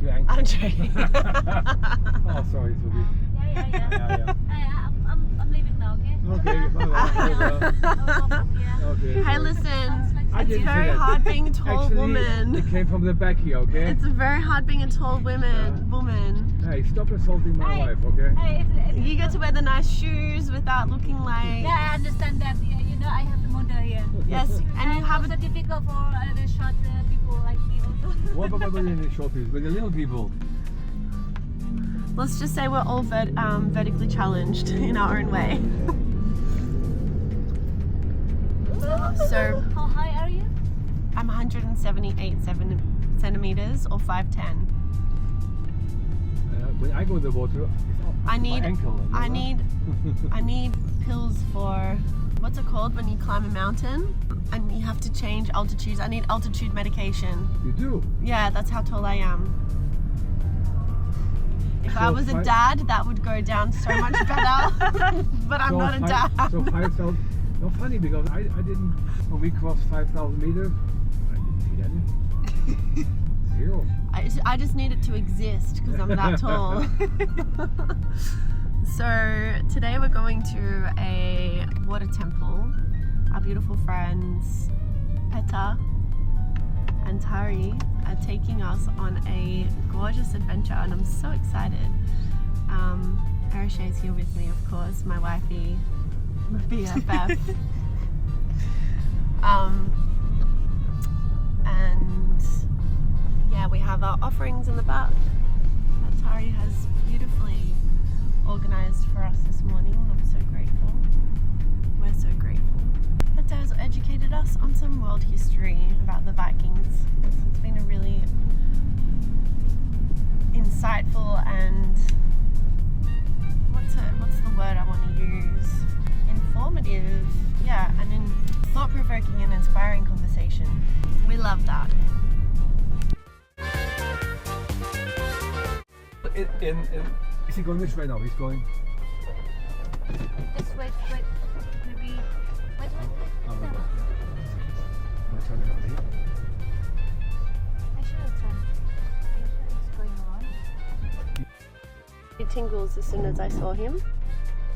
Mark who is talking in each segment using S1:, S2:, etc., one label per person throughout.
S1: to your ankle.
S2: I'm joking.
S1: Oh, sorry, Subi.
S3: Yeah. I'm leaving now, okay?
S1: Okay, bye-bye. Okay.
S2: Hey, listen.
S1: I
S2: It's
S1: didn't
S2: very
S1: say that.
S2: hard being a tall
S1: Actually,
S2: woman.
S1: it came from the back here, okay?
S2: It's very hard being a tall woman.
S1: Hey, stop insulting my wife, okay?
S3: Hey,
S2: You get to wear the nice shoes without looking like.
S3: yeah, I understand that. Yeah, you know, I have the model here.
S2: Yes, and you have
S3: also
S2: a.
S3: difficult for the short people like me also.
S1: What about the short people? With the little people?
S2: Let's just say we're all vertically challenged in our own way. So
S3: How high are you?
S2: I'm 178 centimeters or 5'10".
S1: When I go in the water, it's up
S2: I
S1: to
S2: need
S1: my ankle.
S2: I need pills for what's it called when you climb a mountain and you have to change altitudes. I need altitude medication.
S1: You do?
S2: Yeah, that's how tall I am. If I
S1: So
S2: was a dad, that would go down so much better. But I'm not a dad.
S1: So 5,000. Not funny because I didn't. When we crossed 5,000 meters, I didn't see anything. Zero.
S2: I just need it to exist because I'm that tall. So today we're going to a water temple. Our beautiful friends Peta and Tari are taking us on a gorgeous adventure and I'm so excited. Arisha is here with me, of course, my wifey, my BFF. And yeah, we have our offerings in the back that Tari has beautifully organized for us this morning. I'm so grateful. We're so grateful. Peta has educated us on some world history about the Vikings. It's been a really insightful and what's the word I want to use? Informative, yeah, and in thought-provoking and inspiring conversation. We love that.
S1: Is he going this way now? He's going.
S3: Just wait, maybe. Wait.
S1: Oh, no. I'm gonna turn it on here.
S3: I should have turned. Are you sure it's going on?
S2: It tingles as soon as I saw him.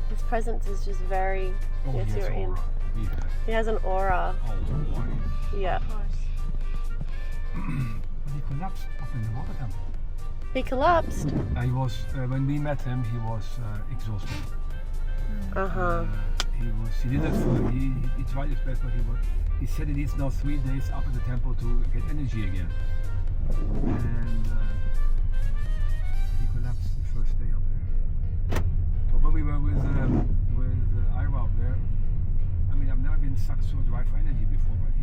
S2: His presence is just very.
S1: Oh,
S2: yes,
S1: he has
S2: you're in.
S1: aura.
S2: He has an aura.
S1: Oh, boy.
S2: Yeah.
S3: Of course.
S1: He collapsed up in the water temple.
S2: He collapsed.
S1: He was when we met him. He was exhausted. He did it for. He tried his best, but he said he needs now 3 days up at the temple to get energy again. And he collapsed the first day up there. But when we were with Ira up there, I mean, I've never been sucked so dry for energy before, but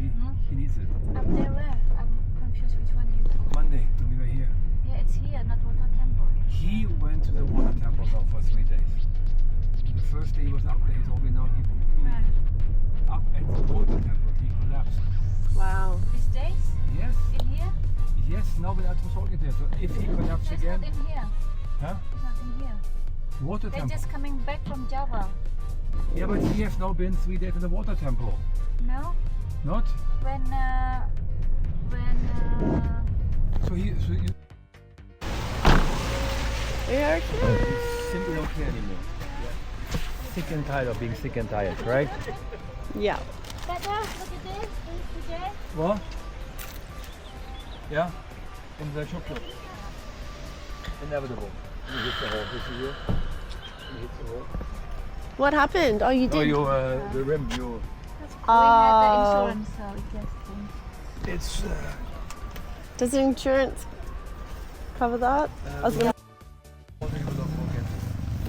S1: he needs it.
S3: Up there where? I'm confused which one you told.
S1: Monday when we were here.
S3: Yeah, it's here, not water temple.
S1: He went to the water temple now for 3 days. The first day he was up there, he told me now
S3: Where?
S1: up at the water temple, he collapsed.
S2: Wow.
S3: These days?
S1: Yes,
S3: In here?
S1: yes, now we have to talk it there. So if he collapses
S3: It's
S1: again,
S3: not in here.
S1: huh?
S3: It's not in here.
S1: Water
S3: They're
S1: temple.
S3: just coming back from Java.
S1: Yeah, but he has now been 3 days in the water temple.
S3: No?
S1: Not?
S3: When
S1: So you
S2: You're okay.
S1: he's simply not here anymore. Yeah. Sick and tired of being sick and tired, right?
S2: Yeah.
S3: Dada, look at this. This today.
S1: What? Yeah? In the shop. Inevitable. You hit the hole. This is you. You hit the hole.
S2: What happened? Oh, you did.
S1: Oh, you the rim. You.
S3: We had the insurance, so it just
S1: It's.
S2: Does the insurance cover that? I was gonna.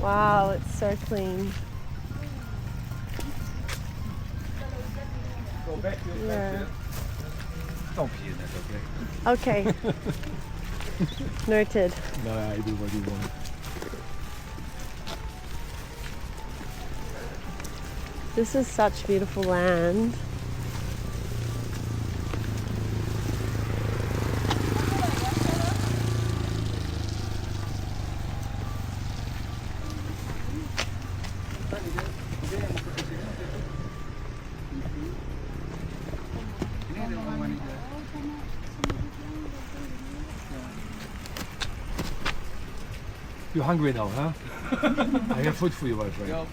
S2: Wow, it's so clean.
S1: Go back to it.
S2: Yeah.
S1: Back to it. Don't pee in that, okay?
S2: Okay. Noted.
S1: No, I do what you want.
S2: This is such beautiful land.
S1: You're hungry now, huh? I have food for you, my friend.
S4: Ja.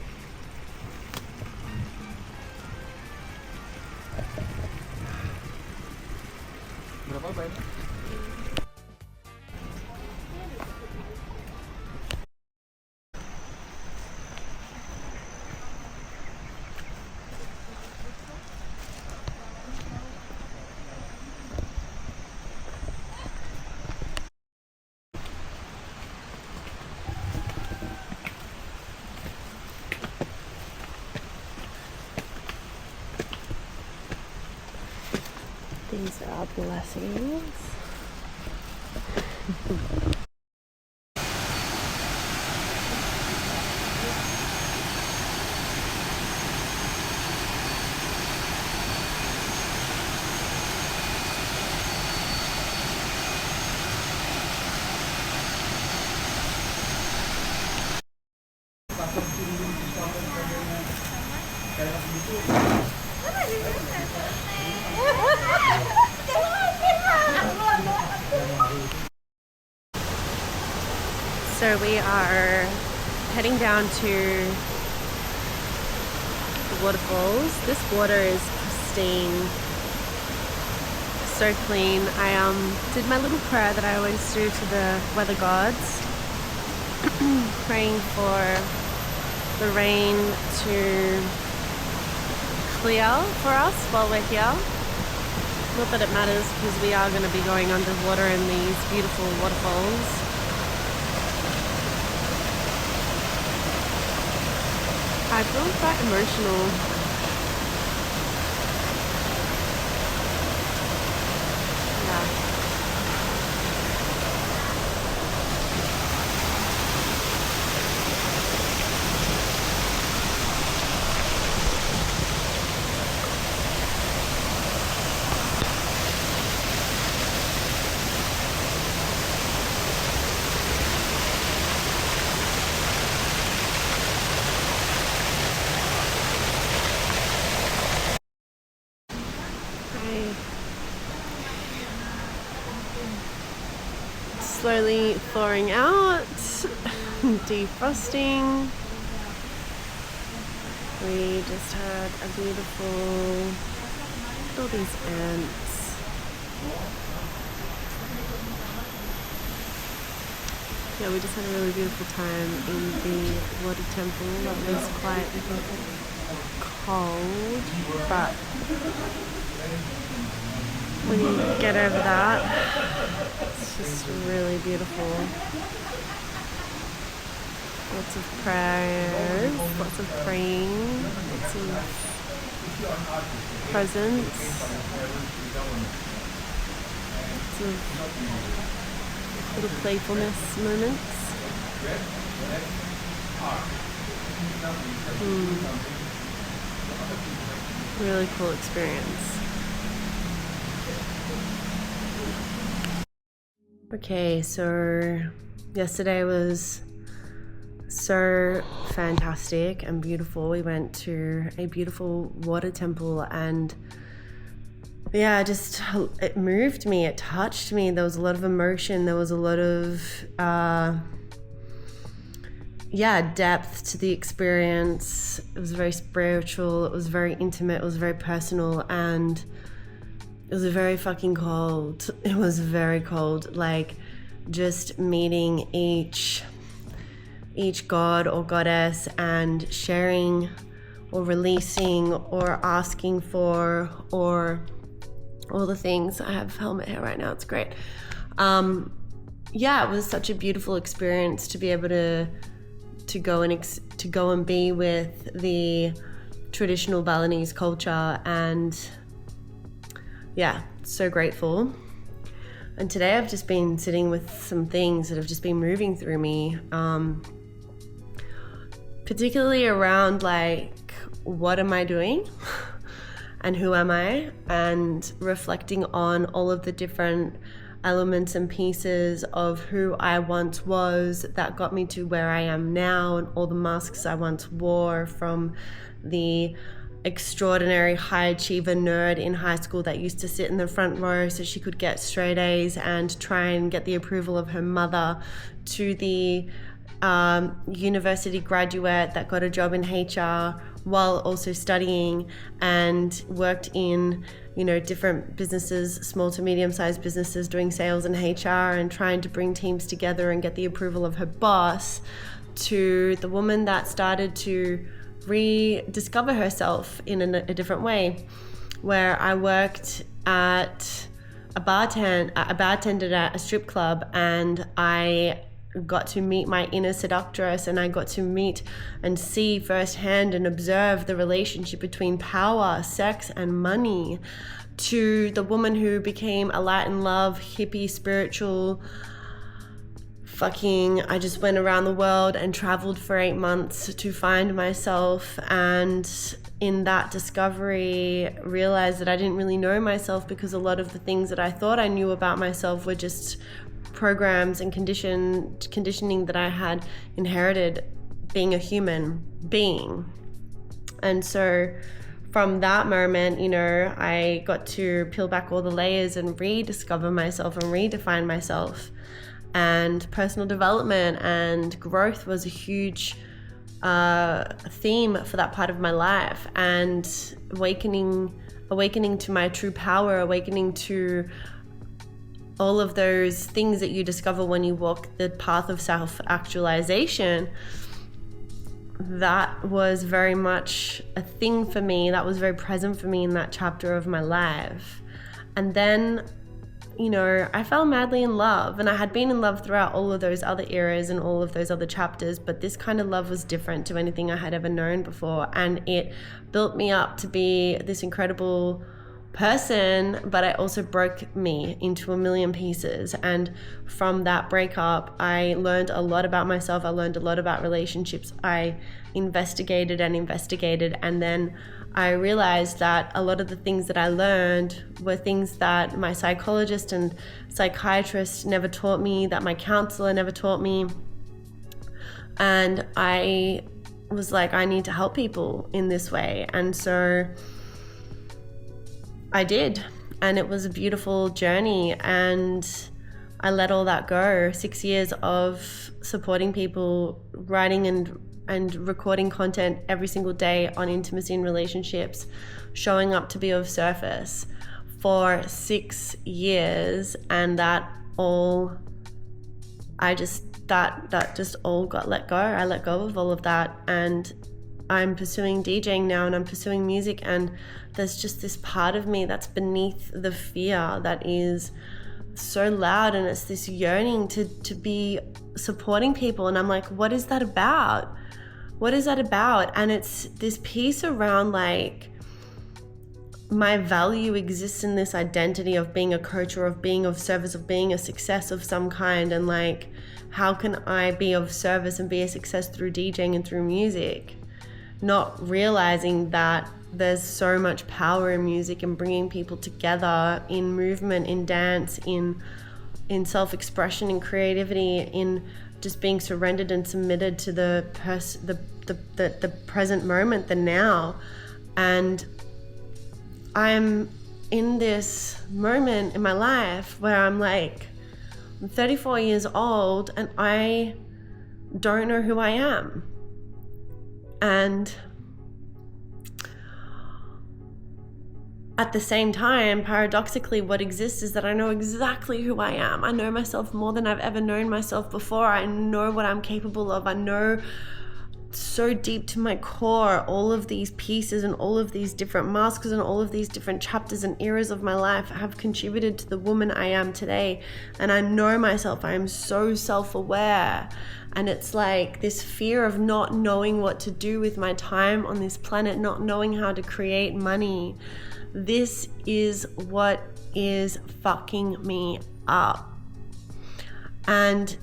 S4: Berapa bayarnya?
S2: These are our blessings. So we are heading down to the waterfalls. This water is pristine, so clean. I did my little prayer that I always do to the weather gods, praying for the rain to clear for us while we're here. Not that it matters, because we are going to be going underwater in these beautiful waterfalls. I feel quite emotional. Yeah. Slowly thawing out, defrosting. We just had a beautiful, look at all these ants. Yeah, we just had a really beautiful time in the water temple. It was quite cold, but when you get over that, it's just really beautiful. Lots of prayers, lots of praying, lots of presence, lots of little playfulness moments. Really cool experience. Okay, so yesterday was so fantastic and beautiful. We went to a beautiful water temple, and yeah, it moved me, it touched me. There was a lot of emotion, there was a lot of depth to the experience. It was very spiritual, it was very intimate, it was very personal, and it was very fucking cold. It was very cold. Like, just meeting each god or goddess and sharing or releasing or asking for, or all the things. I have helmet hair right now, it's great. It was such a beautiful experience to be able to go and be with the traditional Balinese culture, and yeah, so grateful. And today I've just been sitting with some things that have just been moving through me, particularly around like, what am I doing and who am I, and reflecting on all of the different elements and pieces of who I once was that got me to where I am now, and all the masks I once wore, from the extraordinary high achiever nerd in high school that used to sit in the front row so she could get straight A's and try and get the approval of her mother, to the university graduate that got a job in HR while also studying, and worked in, you know, different businesses, small to medium-sized businesses, doing sales and HR and trying to bring teams together and get the approval of her boss, to the woman that started to rediscover herself in a different way, where I worked at a bartender at a strip club, and I got to meet my inner seductress, and I got to meet and see firsthand and observe the relationship between power, sex, and money, to the woman who became a light and love, hippie, spiritual, I just went around the world and traveled for 8 months to find myself, and in that discovery realized that I didn't really know myself, because a lot of the things that I thought I knew about myself were just programs and conditioning that I had inherited being a human being. And so from that moment, you know, I got to peel back all the layers and rediscover myself and redefine myself. And personal development and growth was a huge theme for that part of my life, and awakening to my true power, awakening to all of those things that you discover when you walk the path of self-actualization. That was very much a thing for me. That was very present for me in that chapter of my life. And then, you know, I fell madly in love, and I had been in love throughout all of those other eras and all of those other chapters, but this kind of love was different to anything I had ever known before, and it built me up to be this incredible person, but it also broke me into a million pieces. And from that breakup, I learned a lot about myself. I learned a lot about relationships. I investigated, and then I realized that a lot of the things that I learned were things that my psychologist and psychiatrist never taught me, that my counselor never taught me. And I was like, I need to help people in this way. And so I did. And it was a beautiful journey. And I let all that go. 6 years of supporting people, writing and recording content every single day on intimacy and relationships, showing up to be of service for 6 years. And that just all got let go. I let go of all of that, and I'm pursuing DJing now, and I'm pursuing music, and there's just this part of me that's beneath the fear that is so loud, and it's this yearning to be supporting people. And I'm like, what is that about? What is that about? And it's this piece around, like, my value exists in this identity of being a coach, or of being of service, of being a success of some kind. And like, how can I be of service and be a success through DJing and through music? Not realizing that there's so much power in music and bringing people together in movement, in dance, in self-expression, in creativity, in just being surrendered and submitted to the present moment, the now. And I'm in this moment in my life where I'm like, I'm 34 years old and I don't know who I am. And at the same time, paradoxically, what exists is that I know exactly who I am. I know myself more than I've ever known myself before. I know what I'm capable of. I know so deep to my core all of these pieces and all of these different masks and all of these different chapters and eras of my life have contributed to the woman I am today. And I know myself. I am so self-aware. And it's like this fear of not knowing what to do with my time on this planet, not knowing how to create money. This is what is fucking me up. And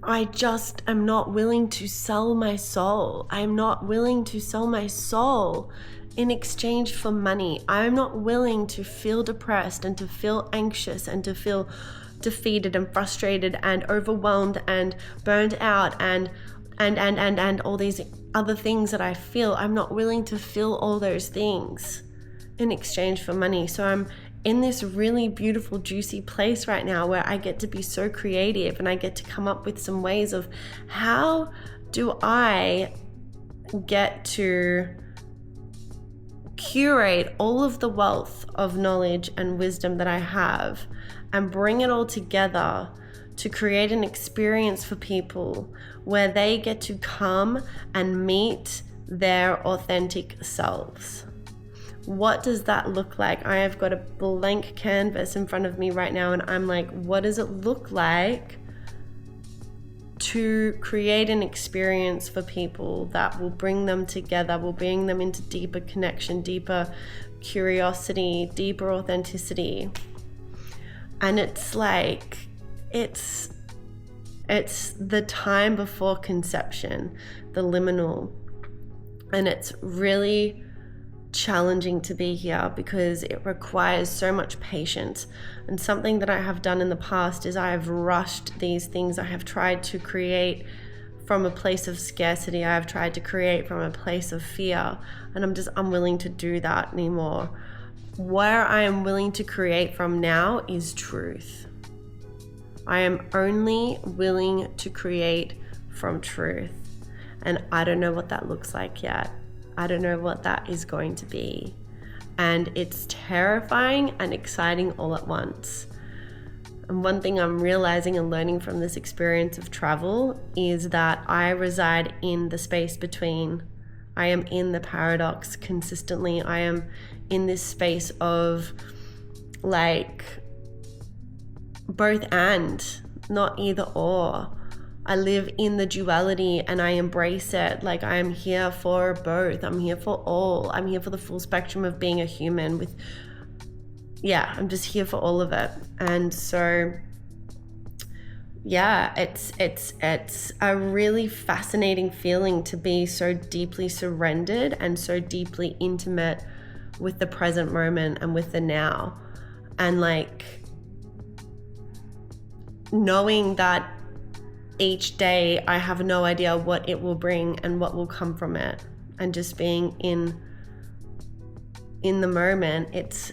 S2: I just am not willing to sell my soul. I'm not willing to sell my soul in exchange for money. I'm not willing to feel depressed and to feel anxious and to feel defeated and frustrated and overwhelmed and burned out and all these other things that I feel. I'm not willing to feel all those things in exchange for money. So I'm in this really beautiful, juicy place right now where I get to be so creative and I get to come up with some ways of how do I get to curate all of the wealth of knowledge and wisdom that I have and bring it all together to create an experience for people where they get to come and meet their authentic selves. What does that look like? I have got a blank canvas in front of me right now, and I'm like, what does it look like to create an experience for people that will bring them together, will bring them into deeper connection, deeper curiosity, deeper authenticity? And it's like, it's the time before conception, the liminal. And it's really challenging to be here because it requires so much patience. And something that I have done in the past is I have rushed these things. I have tried to create from a place of scarcity. I have tried to create from a place of fear, and I'm just unwilling to do that anymore. Where I am willing to create from now is truth. I am only willing to create from truth, and I don't know what that looks like yet. I don't know what that is going to be. And it's terrifying and exciting all at once. And one thing I'm realizing and learning from this experience of travel is that I reside in the space between. I am in the paradox consistently. I am in this space of like both and, not either or. I live in the duality and I embrace it. Like, I am here for both. I'm here for all. I'm here for the full spectrum of being a human with, yeah, I'm just here for all of it. And so, yeah, it's a really fascinating feeling to be so deeply surrendered and so deeply intimate with the present moment and with the now. And like, knowing that each day I have no idea what it will bring and what will come from it, and just being in the moment. It's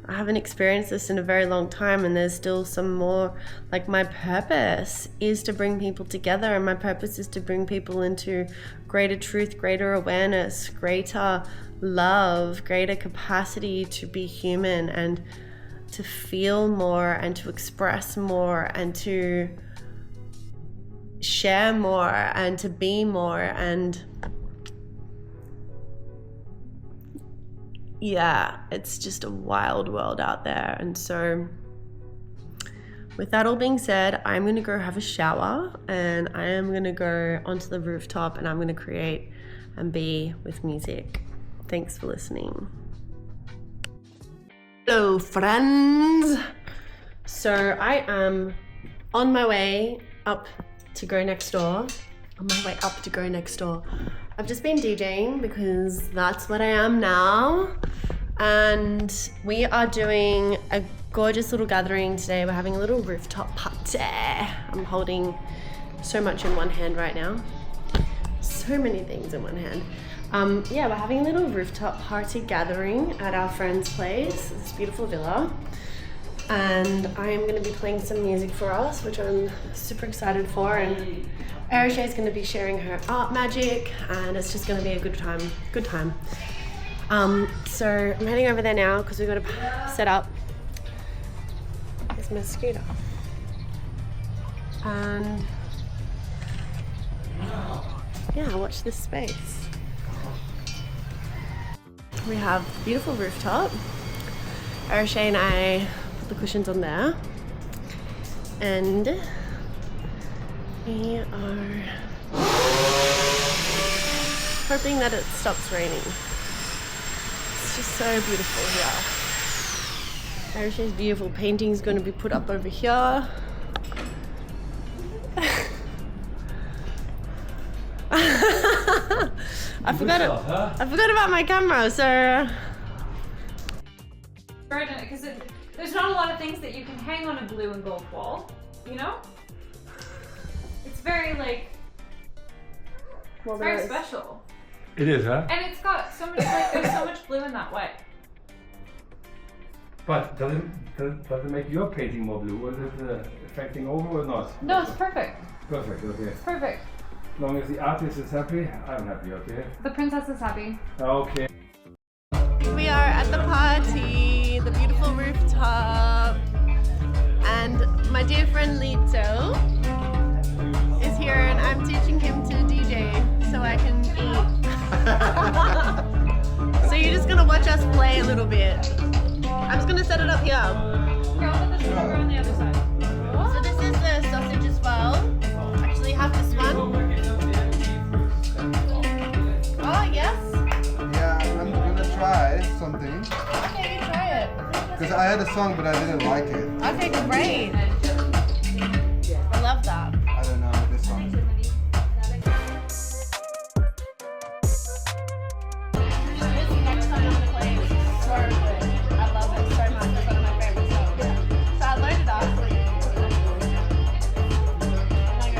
S2: I haven't experienced this in a very long time, and there's still some more. Like, my purpose is to bring people together, and my purpose is to bring people into greater truth, greater awareness, greater love, greater capacity to be human and to feel more and to express more and to share more and to be more. And yeah, it's just a wild world out there. And so with that all being said, I'm going to go have a shower and I am going to go onto the rooftop and I'm going to create and be with music. Thanks for listening. Hello friends. So I am on my way up to go next door. I've just been DJing because that's what I am now. And we are doing a gorgeous little gathering today. We're having a little rooftop party. I'm holding so much in one hand right now. So many things in one hand. Yeah, we're having a little rooftop party gathering at our friend's place, this beautiful villa. And I am going to be playing some music for us, which I'm super excited for. And Arisha is going to be sharing her art magic, and it's just going to be a good time. So I'm heading over there now because we've got to set up this mosquito. And yeah, watch this space. We have a beautiful rooftop. Arisha and I put the cushions on there. And we are hoping that it stops raining. It's just so beautiful here. Arisha's beautiful painting is going to be put up over here. I forgot about my camera, so.
S5: Because there's not a lot of things that you can hang on a blue and gold wall, you know? It's very very special.
S1: It is, huh?
S5: And it's got so much, like, there's so much blue in that white.
S1: But does it make your painting more blue? Is it affecting over or not?
S5: No, it's perfect.
S1: Perfect, okay.
S5: Perfect.
S1: As long as the artist is happy, I'm happy, okay?
S5: The princess is happy.
S1: Okay.
S2: We are at the party, the beautiful rooftop, and my dear friend Lito is here, and I'm teaching him to DJ so I can eat. So you're just gonna watch us play a little bit. I'm just gonna set it up here.
S5: Here, I'll put the sugar on the other side.
S2: So this is the sausage as well. Actually, have this one. Oh yes.
S4: Yeah, I'm gonna try something.
S2: Okay, you try it.
S4: Because I had a song, but I didn't like it.
S2: Okay, great. I love that.
S4: I don't know what this song is.
S2: This next time I'm gonna play is so good. I love it so much. It's one of my favorite songs. So I load it up. And I go,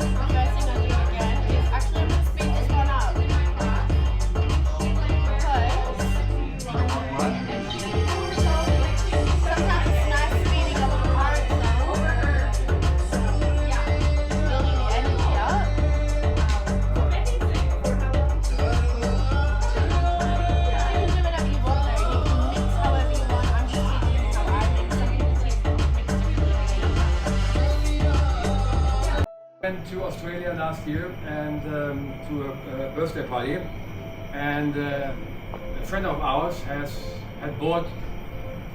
S2: the first thing I do again is actually I'm gonna speed this one up. Sometimes it's nice speeding up the part sound. Yeah. Building the energy up. You can do whatever you want though. You can mix however you want. I'm just teaching you how I mix it.
S1: Went to Australia last year and to a birthday party, and a friend of ours had bought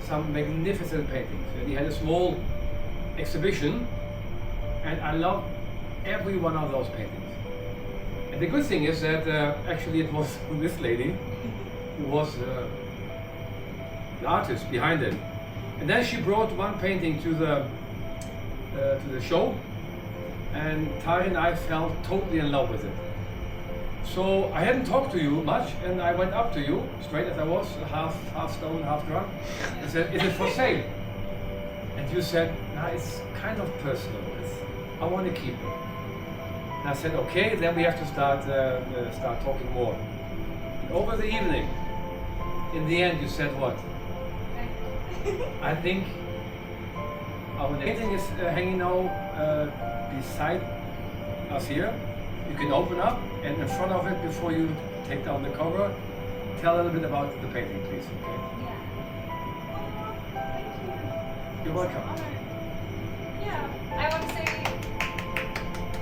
S1: some magnificent paintings, and he had a small exhibition, and I love every one of those paintings. And the good thing is that actually it was this lady who was the artist behind it, and then she brought one painting to the show. And Tari and I fell totally in love with it. So I hadn't talked to you much, and I went up to you, straight as I was, half stoned, half drunk, and said, "Is it for sale?" And you said, "Nah, it's kind of personal. I want to keep it." And I said, "Okay, then we have to start talking more." And over the evening, in the end, you said what? I think our painting is hanging now beside us here. You can open up, and in front of it, before you take down the cover, tell a little bit about the painting, please. Okay? You're welcome.
S5: Yeah, I want to say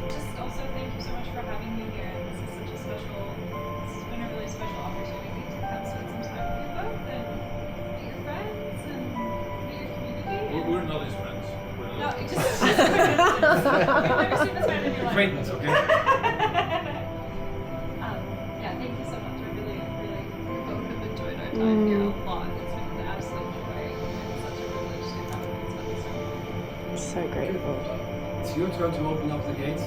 S5: just also thank you so much for having me here. This is such a special, this has been a really special opportunity to come spend some time with you both and meet your friends and meet your community.
S6: We're not his friends.
S5: No, it just I've never seen this man in your life.
S1: Acquaintance, okay?
S5: Yeah, thank you so much. I really, we both have enjoyed our time here a lot. It's been an absolute joy and such a privilege to come and spend this time.
S2: So grateful.
S1: It's your turn to open up the gates.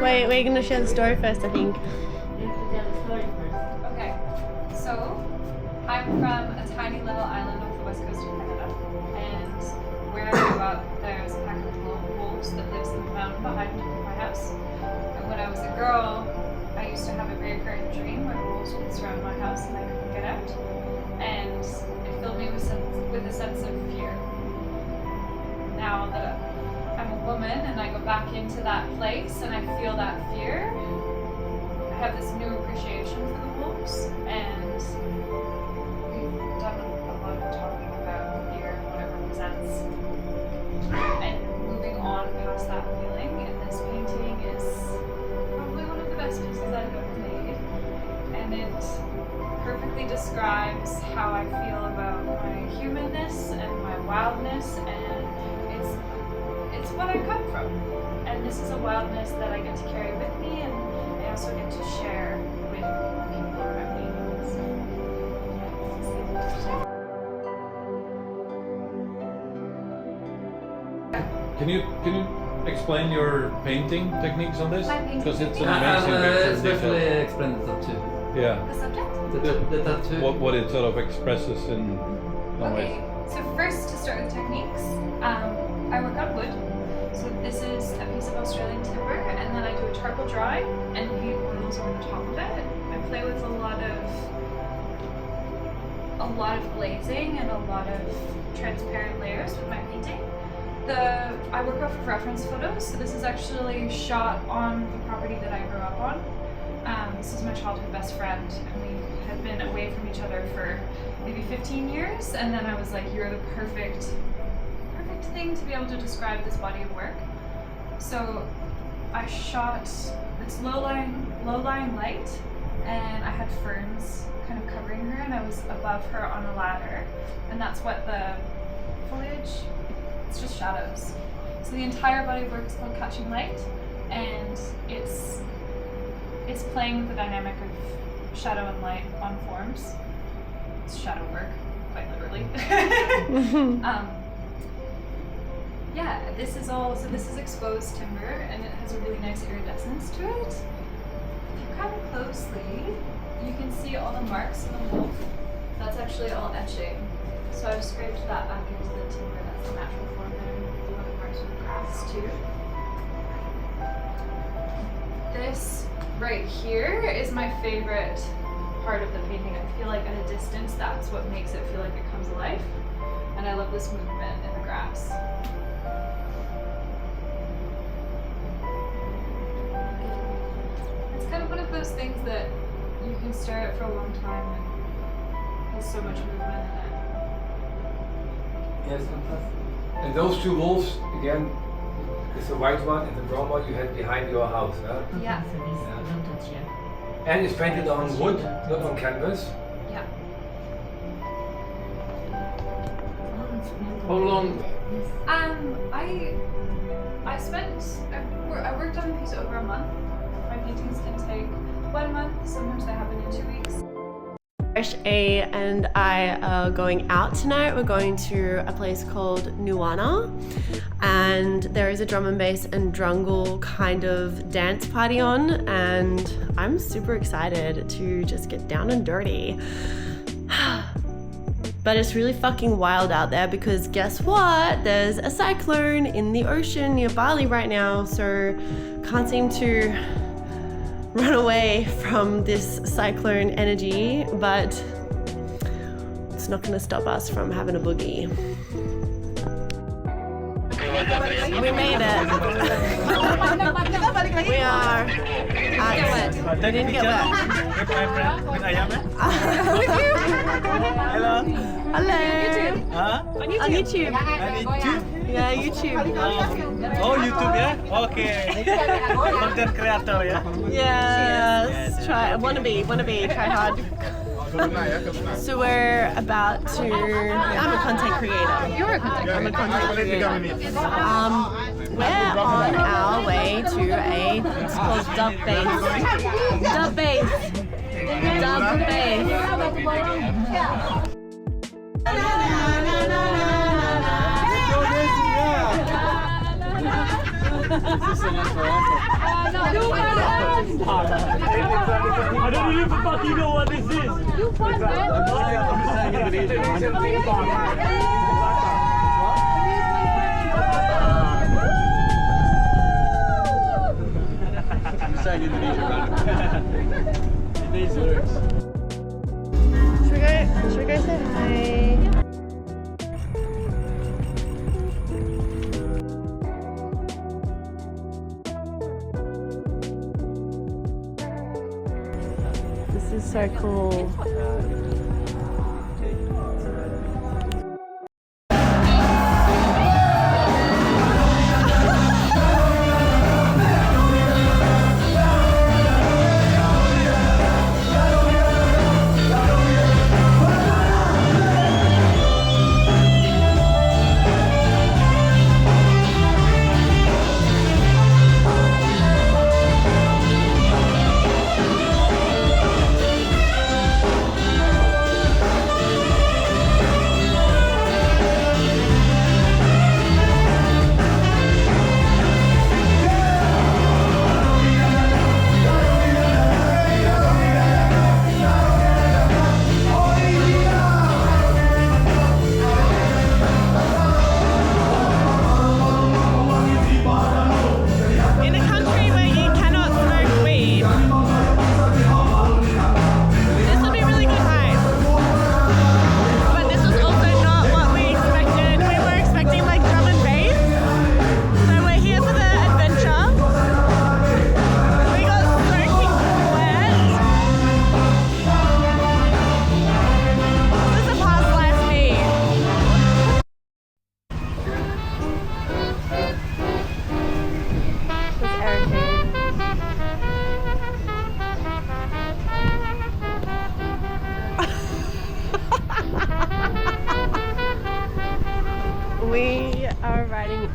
S2: Wait, we're gonna share the story first, I think.
S5: Okay, so I'm from a tiny little island off the west coast of Canada, and where I grew up, there's a pack of little wolves that lives in the mountain behind my house. And when I was a girl, I used to have a recurring dream where wolves would surround my house and I couldn't get out, and it filled me with a sense of fear. Now that I'm a woman and I go back into that place and I feel that fear, I have this new appreciation for the wolves, and we've done a lot of talking about fear and what it represents, and moving on past that feeling, and this painting is probably one of the best pieces I've ever made, and it perfectly describes how I feel about my humanness and my wildness, and it's what I come from, and this is a wildness that I get to carry with me, and I also get to share with people around me. So,
S6: Can you explain your painting techniques on this?
S5: My painting
S6: Because it's an
S5: techniques?
S6: amazing picture.
S7: It's definitely explain the tattoo.
S6: Yeah.
S5: The subject?
S7: The tattoo.
S6: What it sort of expresses in some
S5: Okay,
S6: ways.
S5: so first to start with techniques, I work on wood. So this is a piece of Australian timber, and then I do a charcoal drawing and paint oils over the top of it. I play with a lot of glazing and a lot of transparent layers with my painting. I work off of reference photos, so this is actually shot on the property that I grew up on. This is my childhood best friend, and we had been away from each other for maybe 15 years, and then I was like, you're the perfect thing to be able to describe this body of work. So I shot this low-lying light, and I had ferns kind of covering her, and I was above her on a ladder, and that's what the foliage, it's just shadows. So the entire body of work is called Catching Light, and it's playing with the dynamic of shadow and light on forms. It's shadow work, quite literally. Yeah, this is exposed timber, and it has a really nice iridescence to it. If you come closely, you can see all the marks in the wolf. That's actually all etching. So I've scraped that back into the timber. That's the natural form there. The other marks with grass too. This right here is my favorite part of the painting. I feel like at a distance, that's what makes it feel like it comes alive. And I love this movement in the grass. It's kind of one of those things that you can stare at for a long time and there's so much movement in it.
S8: Yes, fantastic. And those two wolves, again, is the white one and the brown one you had behind your house, huh?
S5: Yeah.
S8: And it's painted on wood, not on canvas.
S5: Yeah.
S8: How long?
S5: I worked on a piece over a month. My paintings can take 1 month, sometimes they happen in 2 weeks.
S2: Fresh A and I are going out tonight. We're going to a place called Nuanu, and there is a drum and bass and drungle kind of dance party on, and I'm super excited to just get down and dirty. But it's really fucking wild out there because guess what? There's a cyclone in the ocean near Bali right now, so can't seem to run away from this cyclone energy, but it's not going to stop us from having a boogie. We made it. We are at, we didn't get wet.
S9: With my friend, with Ayame.
S2: With you?
S9: Hello.
S2: Hello.
S9: Huh?
S2: On YouTube.
S9: On YouTube?
S2: Yeah, YouTube.
S9: Oh, YouTube, yeah? Okay. Content creator, yeah?
S2: Yes. Try. Wanna be. Try hard. So we're about to. I'm a content creator. You're a content creator. I'm a content creator. We're on our way to it's called Dub Bass. Dub Bass. Dub Bass.
S9: I don't even fucking know what this is. You fun,
S2: Should we go say hi? This is so cool.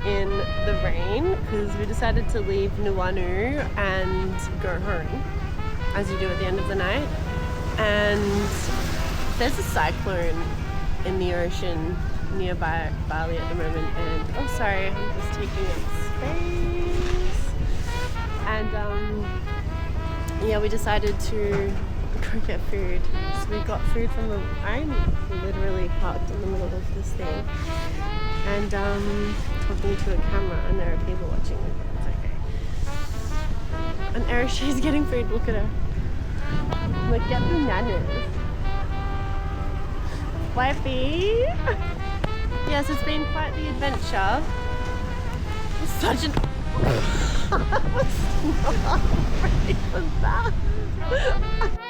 S2: in the rain because we decided to leave Nuanu and go home, as you do at the end of the night. And there's a cyclone in the ocean nearby Bali at the moment, and oh sorry, I'm just taking up space. And yeah, we decided to go get food. So we got food from I'm literally parked in the middle of this thing and talking to a camera, and there are people watching me, but it's okay. And Arishi's getting food, look at her. Like, get bananas. Wifey! Yes, it's been quite the adventure. It's such an... I was not ready for that.